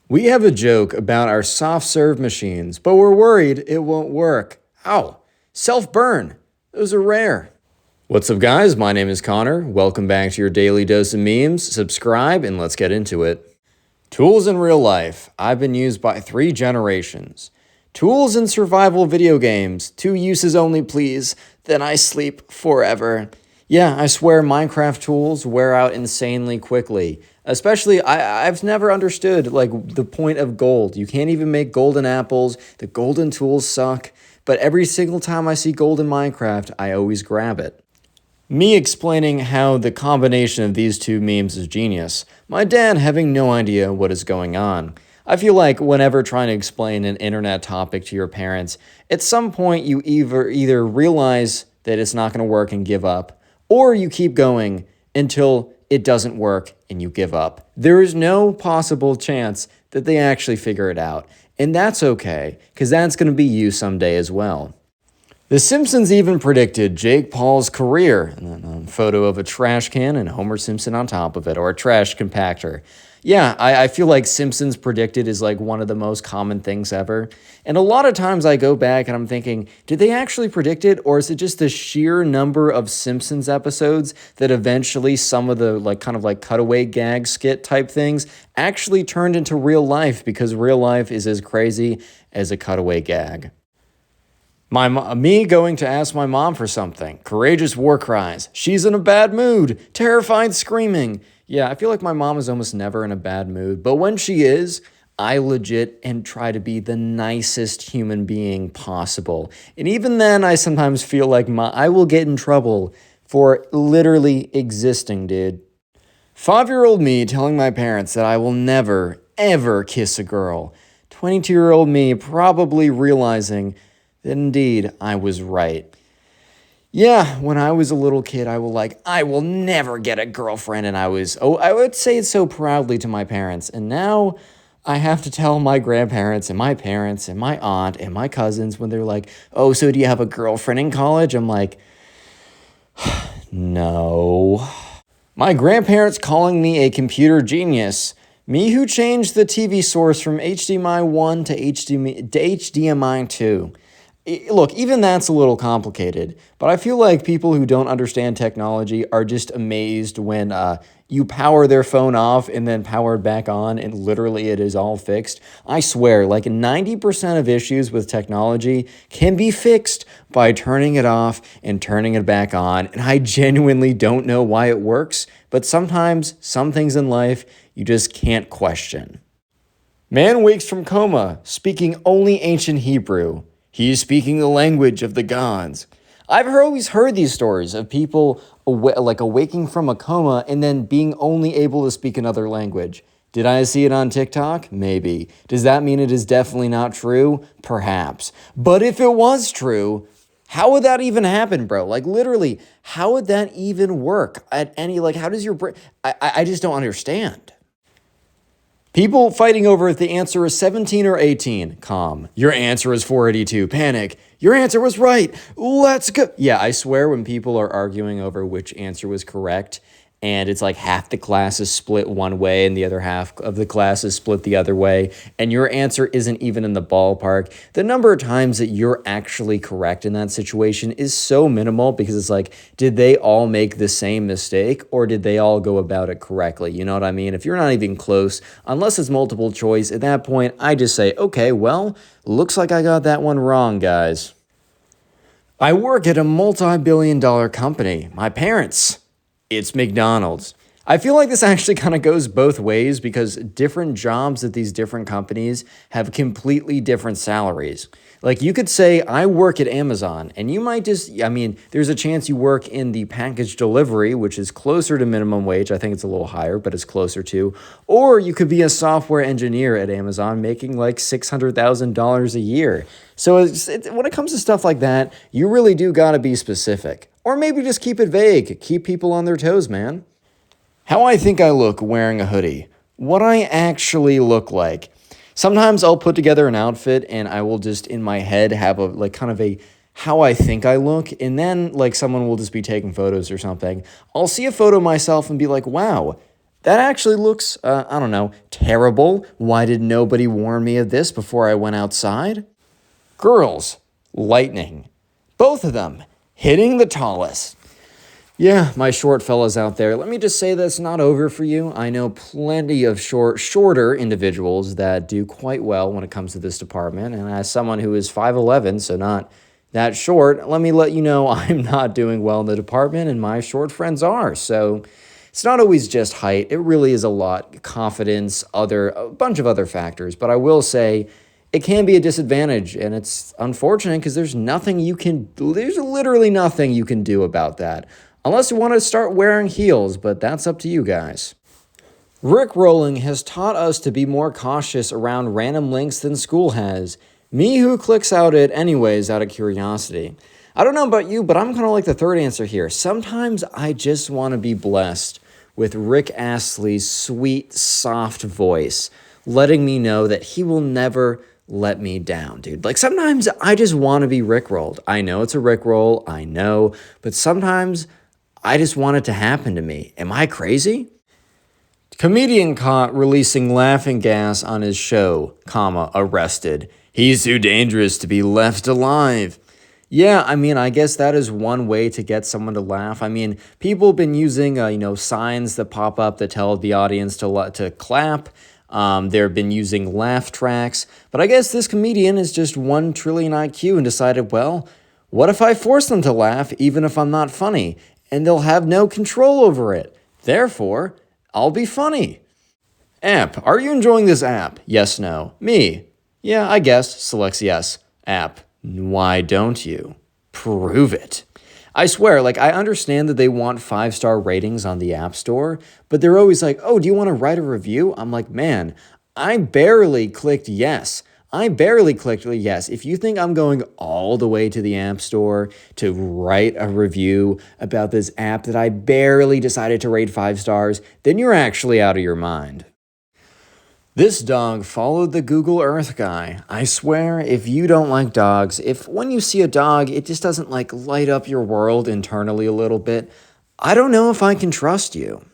We have a joke about our soft serve machines, but we're worried it won't work. Ow! Self burn! Those are rare. What's up, guys? My name is Connor. Welcome back to your daily dose of memes. Subscribe and let's get into it. Tools in real life. I've been used by 3 generations. Tools in survival video games. 2 uses only, please. Then I sleep forever. Yeah, I swear Minecraft tools wear out insanely quickly. Especially, I've never understood, the point of gold. You can't even make golden apples. The golden tools suck. But every single time I see gold in Minecraft, I always grab it. Me explaining how the combination of these 2 memes is genius. My dad having no idea what is going on. I feel like whenever trying to explain an internet topic to your parents, at some point you either realize that it's not going to work and give up, or you keep going until it doesn't work and you give up. There is no possible chance that they actually figure it out. And that's okay, because that's going to be you someday as well. The Simpsons even predicted Jake Paul's career, and then a photo of a trash can and Homer Simpson on top of it, or a trash compactor. Yeah, I feel like Simpsons predicted is like one of the most common things ever. And a lot of times I go back and I'm thinking, did they actually predict it? Or is it just the sheer number of Simpsons episodes that eventually some of the kind of cutaway gag skit type things actually turned into real life, because real life is as crazy as a cutaway gag? Me going to ask my mom for something. Courageous war cries. She's in a bad mood. Terrified screaming. Yeah, I feel like my mom is almost never in a bad mood. But when she is, I legit and try to be the nicest human being possible. And even then, I sometimes feel like I will get in trouble for literally existing, dude. 5-year-old me telling my parents that I will never, ever kiss a girl. 22-year-old me probably realizing that indeed I was right. Yeah, when I was a little kid, I will never get a girlfriend, and I would say it so proudly to my parents. And now I have to tell my grandparents and my parents and my aunt and my cousins when they're like, "Oh, so do you have a girlfriend in college?" I'm like, no. My grandparents calling me a computer genius. Me who changed the TV source from HDMI 1 to HDMI 2. Look, even that's a little complicated, but I feel like people who don't understand technology are just amazed when you power their phone off and then power it back on, and literally it is all fixed. I swear, 90% of issues with technology can be fixed by turning it off and turning it back on, and I genuinely don't know why it works, but sometimes some things in life you just can't question. Man wakes from coma, speaking only ancient Hebrew. He is speaking the language of the gods. I've always heard these stories of people awaking from a coma and then being only able to speak another language. Did I see it on TikTok? Maybe. Does that mean it is definitely not true? Perhaps. But if it was true, how would that even happen, bro? Literally, how would that even work at any, how does your brain, I just don't understand. People fighting over if the answer is 17 or 18. Calm. Your answer is 482. Panic. Your answer was right. Let's go. Yeah, I swear when people are arguing over which answer was correct, and it's half the class is split one way and the other half of the class is split the other way, and your answer isn't even in the ballpark, the number of times that you're actually correct in that situation is so minimal, because it's did they all make the same mistake, or did they all go about it correctly? You know what I mean? If you're not even close, unless it's multiple choice, at that point, I just say, okay, well, looks like I got that one wrong, guys. I work at a multi-billion-dollar company. My parents. It's McDonald's. I feel like this actually kind of goes both ways, because different jobs at these different companies have completely different salaries. You could say, I work at Amazon, and you might there's a chance you work in the package delivery, which is closer to minimum wage. I think it's a little higher, but it's closer to. Or you could be a software engineer at Amazon making $600,000 a year. So when it comes to stuff like that, you really do got to be specific. Or maybe just keep it vague. Keep people on their toes, man. How I think I look wearing a hoodie. What I actually look like. Sometimes I'll put together an outfit and I will just in my head have a kind of a how I think I look, and then someone will just be taking photos or something. I'll see a photo of myself and be like, wow, That actually looks, I don't know, terrible. Why did nobody warn me of this before I went outside? Girls, lightning. Both of them hitting the tallest. Yeah, my short fellas out there, let me just say that's not over for you. I know plenty of shorter individuals that do quite well when it comes to this department. And as someone who is 5'11", so not that short, let me let you know I'm not doing well in the department and my short friends are. So it's not always just height. It really is a lot. Confidence, a bunch of other factors. But I will say it can be a disadvantage, and it's unfortunate because there's literally nothing you can do about that. Unless you want to start wearing heels, but that's up to you guys. Rickrolling has taught us to be more cautious around random links than school has. Me who clicks out it anyways out of curiosity. I don't know about you, but I'm kind of like the third answer here. Sometimes I just want to be blessed with Rick Astley's sweet, soft voice, letting me know that he will never let me down, dude. Like sometimes I just want to be Rickrolled. I know it's a Rickroll, I know, but sometimes I just want it to happen to me. Am I crazy? Comedian caught releasing laughing gas on his show, arrested. He's too dangerous to be left alive. Yeah, I mean, I guess that is one way to get someone to laugh. I mean, people have been using, signs that pop up that tell the audience to clap. They've been using laugh tracks. But I guess this comedian is just 1 trillion IQ and decided, well, what if I force them to laugh even if I'm not funny? And they'll have no control over it. Therefore, I'll be funny. App, are you enjoying this app? Yes, no. Me? Yeah, I guess. Selects yes. App, why don't you? Prove it. I swear, I understand that they want 5-star ratings on the App Store, but they're always like, oh, do you want to write a review? I'm like, man, I barely clicked yes. If you think I'm going all the way to the App Store to write a review about this app that I barely decided to rate 5 stars, then you're actually out of your mind. This dog followed the Google Earth guy. I swear, if you don't like dogs, if when you see a dog, it just doesn't light up your world internally a little bit, I don't know if I can trust you.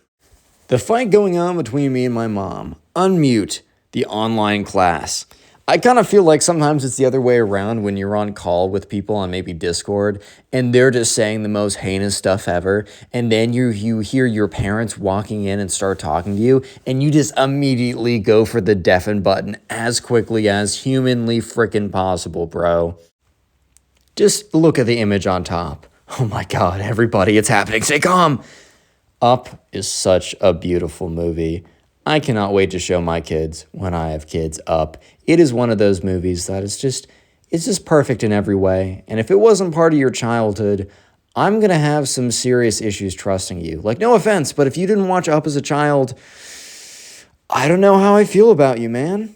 The fight going on between me and my mom. Unmute the online class. I kind of feel like sometimes it's the other way around when you're on call with people on maybe Discord and they're just saying the most heinous stuff ever. And then you hear your parents walking in and start talking to you and you just immediately go for the deafen button as quickly as humanly freaking possible, bro. Just look at the image on top. Oh my God, everybody, it's happening. Stay calm. Up is such a beautiful movie. I cannot wait to show my kids when I have kids Up. It is one of those movies that it's just perfect in every way. And if it wasn't part of your childhood, I'm going to have some serious issues trusting you. No offense, but if you didn't watch Up as a child, I don't know how I feel about you, man.